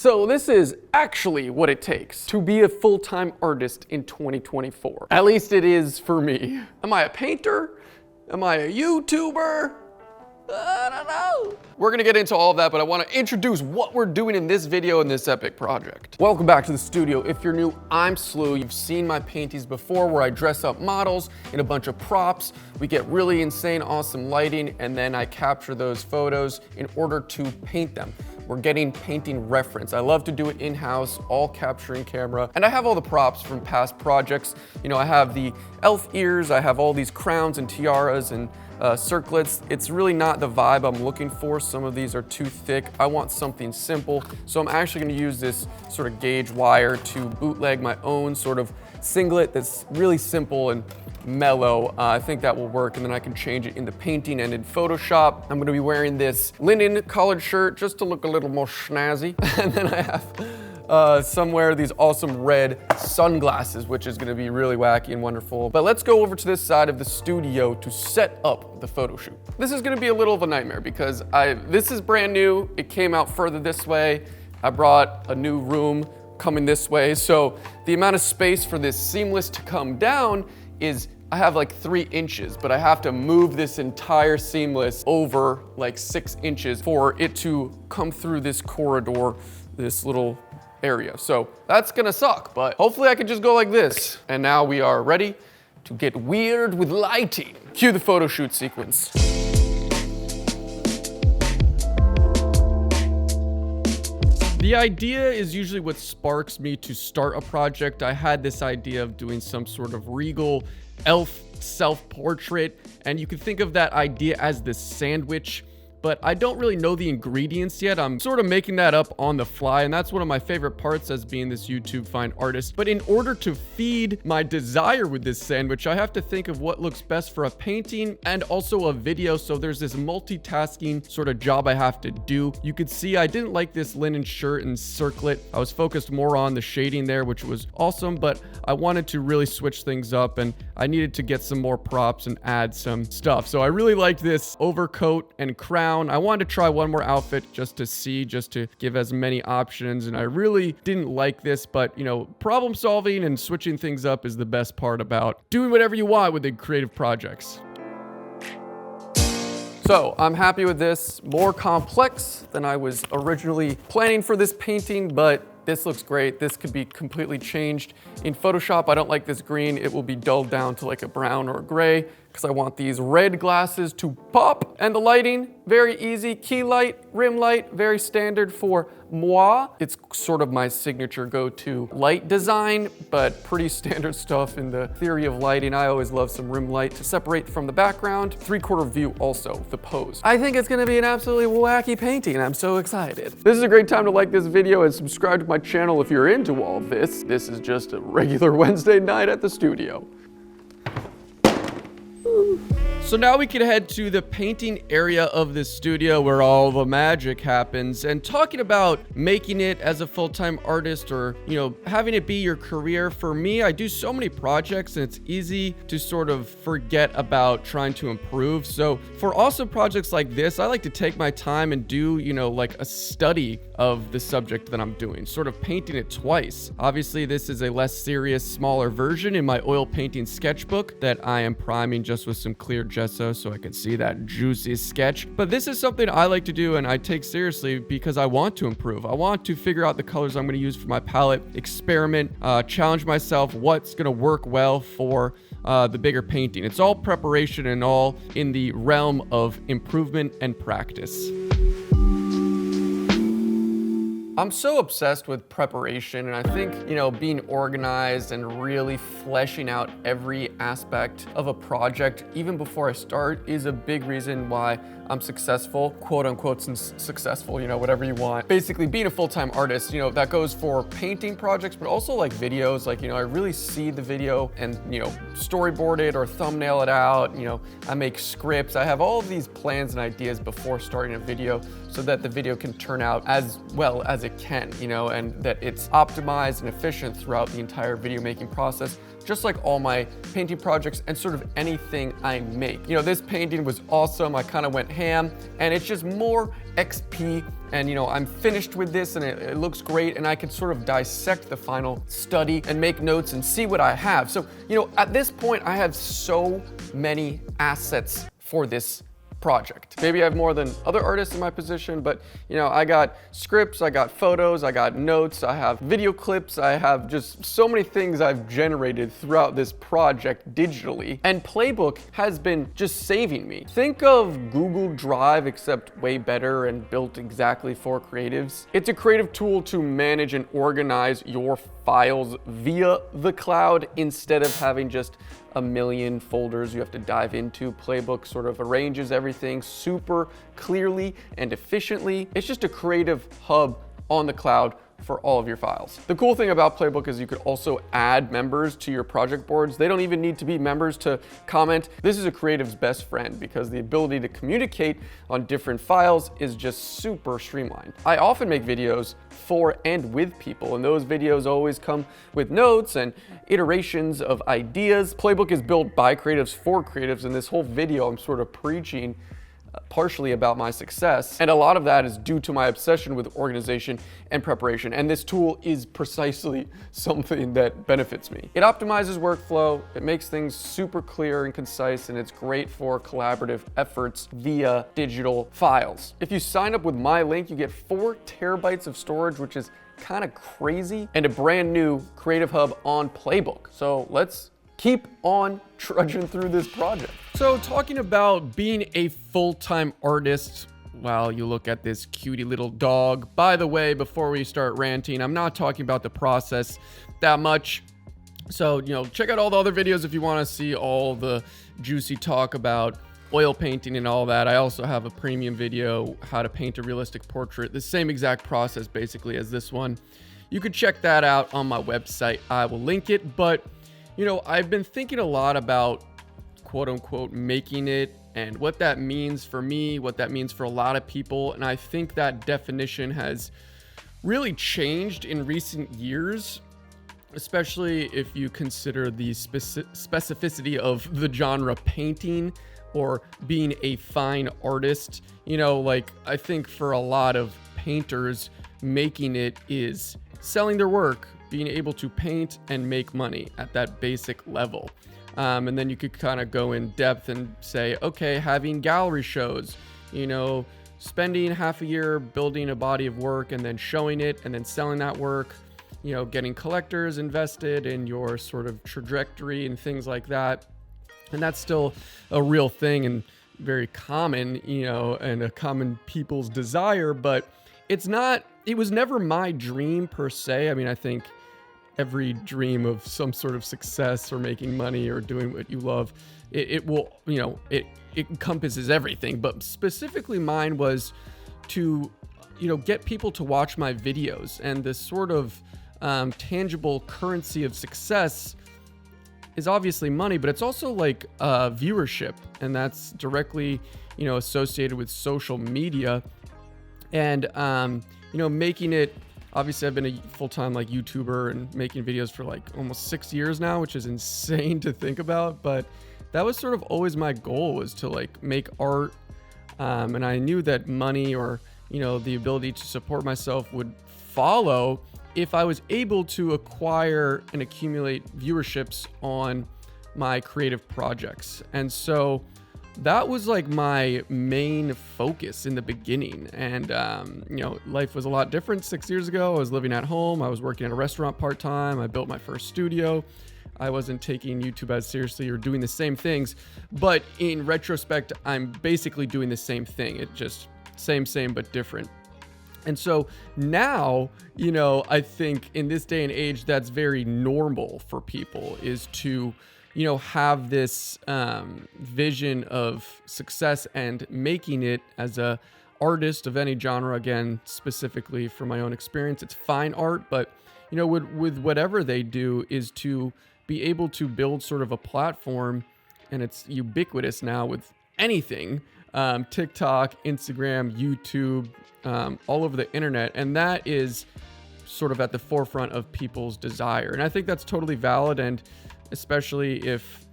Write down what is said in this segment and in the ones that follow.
So this is actually what it takes to be a full-time artist in 2024. At least it is for me. Am I a painter? Am I a YouTuber? I don't know. We're gonna get into all of that, but I wanna introduce what we're doing in this video in this epic project. Welcome back to the studio. If you're new, I'm Slew. You've seen my paintings before where I dress up models in a bunch of props. We get really insane, awesome lighting, and then I capture those photos in order to paint them. We're getting painting reference. I love to do it in-house, all capturing camera. And I have all the props from past projects. You know, I have the elf ears, I have all these crowns and tiaras and circlets. It's really not the vibe I'm looking for. Some of these are too thick. I want something simple. So I'm actually gonna use this sort of gauge wire to bootleg my own sort of singlet that's really simple and mellow. I think that will work, and then I can change it in the painting and in Photoshop. I'm gonna be wearing this linen collared shirt just to look a little more snazzy. And then I have somewhere these awesome red sunglasses, which is gonna be really wacky and wonderful. But let's go over to this side of the studio to set up the photo shoot. This is gonna be a little of a nightmare because this is brand new. It came out further this way. I brought a new room coming this way. So the amount of space for this seamless to come down is I have like 3 inches, but I have to move this entire seamless over like 6 inches for it to come through this corridor, this little area. So that's gonna suck, but hopefully I can just go like this. And now we are ready to get weird with lighting. Cue the photo shoot sequence. The idea is usually what sparks me to start a project. I had this idea of doing some sort of regal elf self-portrait, and you can think of that idea as the sandwich, but I don't really know the ingredients yet. I'm sort of making that up on the fly, and that's one of my favorite parts as being this YouTube fine artist. But in order to feed my desire with this sandwich, I have to think of what looks best for a painting and also a video. So there's this multitasking sort of job I have to do. You could see I didn't like this linen shirt and circlet. I was focused more on the shading there, which was awesome, but I wanted to really switch things up, and I needed to get some more props and add some stuff. So I really liked this overcoat and crown. I wanted to try one more outfit just to see, just to give as many options. And I really didn't like this, but you know, problem solving and switching things up is the best part about doing whatever you want with the creative projects. So I'm happy with this. More complex than I was originally planning for this painting, but this looks great. This could be completely changed. In Photoshop, I don't like this green. It will be dulled down to like a brown or a gray because I want these red glasses to pop. And the lighting, very easy. Key light, rim light, very standard for moi. It's sort of my signature go-to light design, but pretty standard stuff in the theory of lighting. I always love some rim light to separate from the background. 3/4 view also, the pose. I think it's gonna be an absolutely wacky painting. I'm so excited. This is a great time to like this video and subscribe to my channel if you're into all this. This is just a regular Wednesday night at the studio. So now we can head to the painting area of the studio where all the magic happens. And talking about making it as a full-time artist, or, you know, having it be your career, for me, I do so many projects and it's easy to sort of forget about trying to improve. So for awesome projects like this, I like to take my time and do, you know, like a study of the subject that I'm doing, sort of painting it twice. Obviously, this is a less serious, smaller version in my oil painting sketchbook that I am priming just with some clear gesso so I can see that juicy sketch. But this is something I like to do and I take seriously because I want to improve. I want to figure out the colors I'm going to use for my palette, experiment, challenge myself what's going to work well for the bigger painting. It's all preparation and all in the realm of improvement and practice. I'm so obsessed with preparation, and I think, you know, being organized and really fleshing out every aspect of a project, even before I start, is a big reason why I'm successful, quote unquote successful, you know, whatever you want. Basically, being a full-time artist, you know, that goes for painting projects, but also like videos. Like, you know, I really see the video and, you know, storyboard it or thumbnail it out. You know, I make scripts. I have all of these plans and ideas before starting a video so that the video can turn out as well as it can, you know, and that it's optimized and efficient throughout the entire video making process, just like all my painting projects and sort of anything I make. You know, this painting was awesome. I kind of went ham, and it's just more XP and I'm finished with this and it looks great, and I can sort of dissect the final study and make notes and see what I have. So, at this point, I have so many assets for this project. Maybe I have more than other artists in my position, but I got scripts, I got photos, I got notes, I have video clips, I have just so many things I've generated throughout this project digitally. And Playbook has been just saving me. Think of Google Drive, except way better and built exactly for creatives. It's a creative tool to manage and organize your files via the cloud instead of having just a million folders you have to dive into. Playbook sort of arranges everything super clearly and efficiently. It's just a creative hub on the cloud for all of your files. The cool thing about Playbook is you could also add members to your project boards. They don't even need to be members to comment. This is a creative's best friend because the ability to communicate on different files is just super streamlined. I often make videos for and with people, and those videos always come with notes and iterations of ideas. Playbook is built by creatives for creatives, and this whole video I'm sort of preaching partially about my success, and a lot of that is due to my obsession with organization and preparation, and this tool is precisely something that benefits me. It optimizes workflow, it makes things super clear and concise, and it's great for collaborative efforts via digital files. If you sign up with my link, you get 4 terabytes of storage, which is kind of crazy, and a brand new Creative Hub on Playbook. So let's keep on trudging through this project. So talking about being a full-time artist while you look at this cutie little dog. By the way, before we start ranting, I'm not talking about the process that much. So, check out all the other videos if you want to see all the juicy talk about oil painting and all that. I also have a premium video, how to paint a realistic portrait, the same exact process basically as this one. You could check that out on my website. I will link it, but I've been thinking a lot about quote unquote making it and what that means for me, what that means for a lot of people. And I think that definition has really changed in recent years, especially if you consider the specificity of the genre painting or being a fine artist. I think for a lot of painters, making it is selling their work, being able to paint and make money at that basic level. And then you could kind of go in depth and say, okay, having gallery shows, spending half a year building a body of work and then showing it and then selling that work, getting collectors invested in your sort of trajectory and things like that. And that's still a real thing and very common, and a common people's desire, but it was never my dream per se. I mean, I think every dream of some sort of success or making money or doing what you love, it will, it encompasses everything. But specifically mine was to, get people to watch my videos, and this sort of tangible currency of success is obviously money, but it's also like viewership, and that's directly, associated with social media. And, making it, obviously I've been a full-time YouTuber and making videos for almost 6 years now, which is insane to think about, but that was sort of always my goal, was to make art. And I knew that money or, the ability to support myself would follow if I was able to acquire and accumulate viewerships on my creative projects. And so that was my main focus in the beginning. And, life was a lot different 6 years ago. I was living at home. I was working at a restaurant part-time. I built my first studio. I wasn't taking YouTube as seriously or doing the same things. But in retrospect, I'm basically doing the same thing. It just same, but different. And so now, I think in this day and age, that's very normal for people, is to have this vision of success and making it as a artist of any genre. Again, specifically from my own experience, it's fine art, but with whatever they do, is to be able to build sort of a platform, and it's ubiquitous now with anything, TikTok, Instagram, YouTube, all over the internet, and that is sort of at the forefront of people's desire. And I think that's totally valid, and especially if,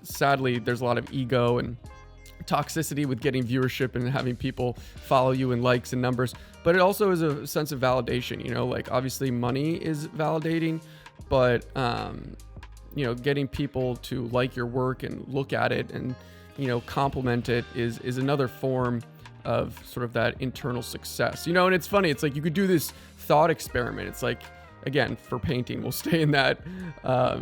sadly, there's a lot of ego and toxicity with getting viewership and having people follow you and likes and numbers, but it also is a sense of validation, you know, like obviously money is validating, but you know, getting people to like your work and look at it and, you know, compliment it is another form of sort of that internal success, you know. And it's funny, it's like you could do this thought experiment. It's like, again, for painting, we'll stay in that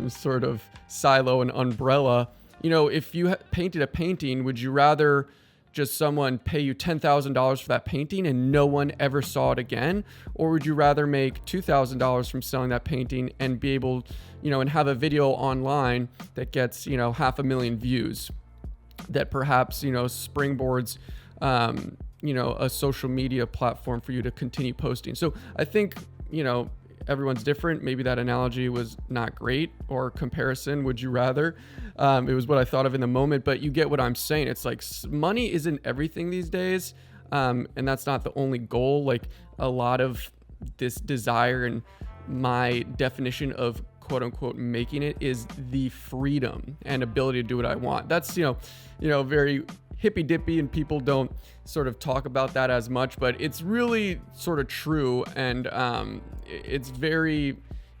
sort of silo and umbrella. You know, if you painted a painting, would you rather just someone pay you $10,000 for that painting and no one ever saw it again? Or would you rather make $2,000 from selling that painting and be able, you know, and have a video online that gets, you know, 500,000 views that perhaps, you know, springboards, you know, a social media platform for you to continue posting? So I think, you know, everyone's different. Maybe that analogy was not great, or comparison, would you rather. It was what I thought of in the moment, but you get what I'm saying. It's like money isn't everything these days. And that's not the only goal. Like a lot of this desire and my definition of quote unquote making it is the freedom and ability to do what I want. That's, you know, very hippy dippy, and people don't sort of talk about that as much, but it's really sort of true. And it's very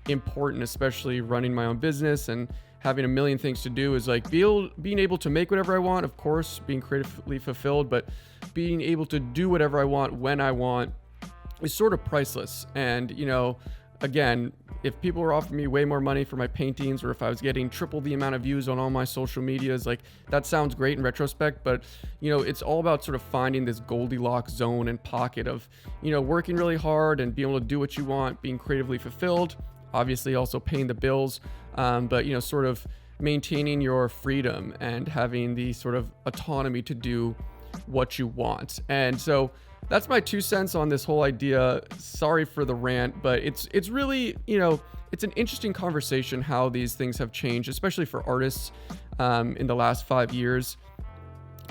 important, especially running my own business and having a million things to do, is like being able to make whatever I want, of course, being creatively fulfilled, but being able to do whatever I want when I want is sort of priceless. And, you know, again, if people were offering me way more money for my paintings, or if I was getting triple the amount of views on all my social medias, like that sounds great in retrospect, but, you know, it's all about sort of finding this Goldilocks zone and pocket of, you know, working really hard and being able to do what you want, being creatively fulfilled, obviously also paying the bills, but, you know, sort of maintaining your freedom and having the sort of autonomy to do what you want. And so that's my 2 cents on this whole idea. Sorry for the rant, but it's really, you know, it's an interesting conversation how these things have changed, especially for artists in the last 5 years.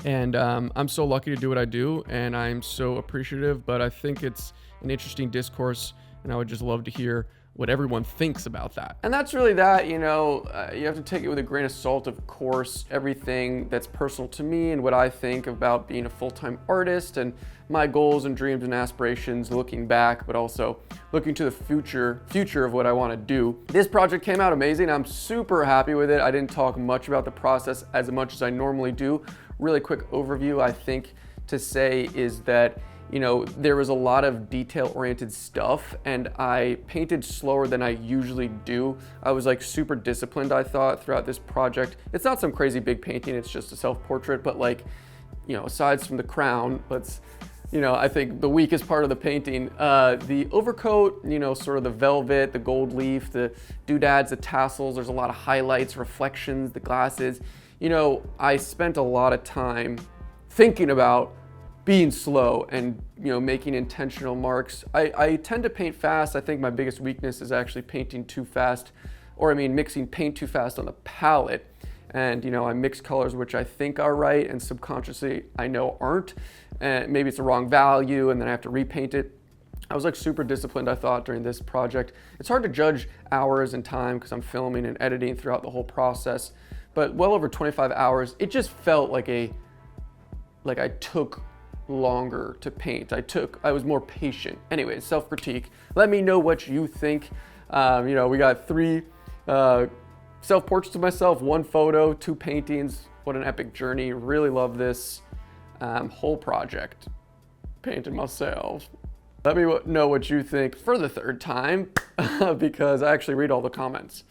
And I'm so lucky to do what I do, and I'm so appreciative, but I think it's an interesting discourse, and I would just love to hear what everyone thinks about that. And that's really that, you know, you have to take it with a grain of salt, of course. Everything that's personal to me and what I think about being a full-time artist and my goals and dreams and aspirations looking back, but also looking to the future of what I want to do. This project came out amazing. I'm super happy with it. I didn't talk much about the process as much as I normally do. Really quick overview, I think, to say is that, you know, there was a lot of detail-oriented stuff, and I painted slower than I usually do. I was like super disciplined, I thought, throughout this project. It's not some crazy big painting, it's just a self-portrait, but like, you know, aside from the crown, you know, I think the weakest part of the painting, the overcoat, you know, sort of the velvet, the gold leaf, the doodads, the tassels, there's a lot of highlights, reflections, the glasses. You know, I spent a lot of time thinking about being slow and, you know, making intentional marks. I tend to paint fast. I think my biggest weakness is actually painting too fast, or I mean mixing paint too fast on the palette. And, you know, I mix colors which I think are right and subconsciously I know aren't, and maybe it's the wrong value and then I have to repaint it. I was like super disciplined, I thought, during this project. It's hard to judge hours and time because I'm filming and editing throughout the whole process, but well over 25 hours. It just felt like I took longer to paint. I was more patient. Anyway, self-critique. Let me know what you think. You know, we got 3 self-portraits of myself, 1 photo, 2 paintings. What an epic journey. Really love this whole project. Painted myself. Let me know what you think for the 3rd time because I actually read all the comments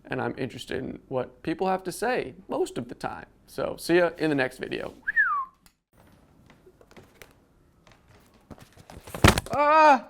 and I'm interested in what people have to say most of the time. So see ya in the next video. Ah!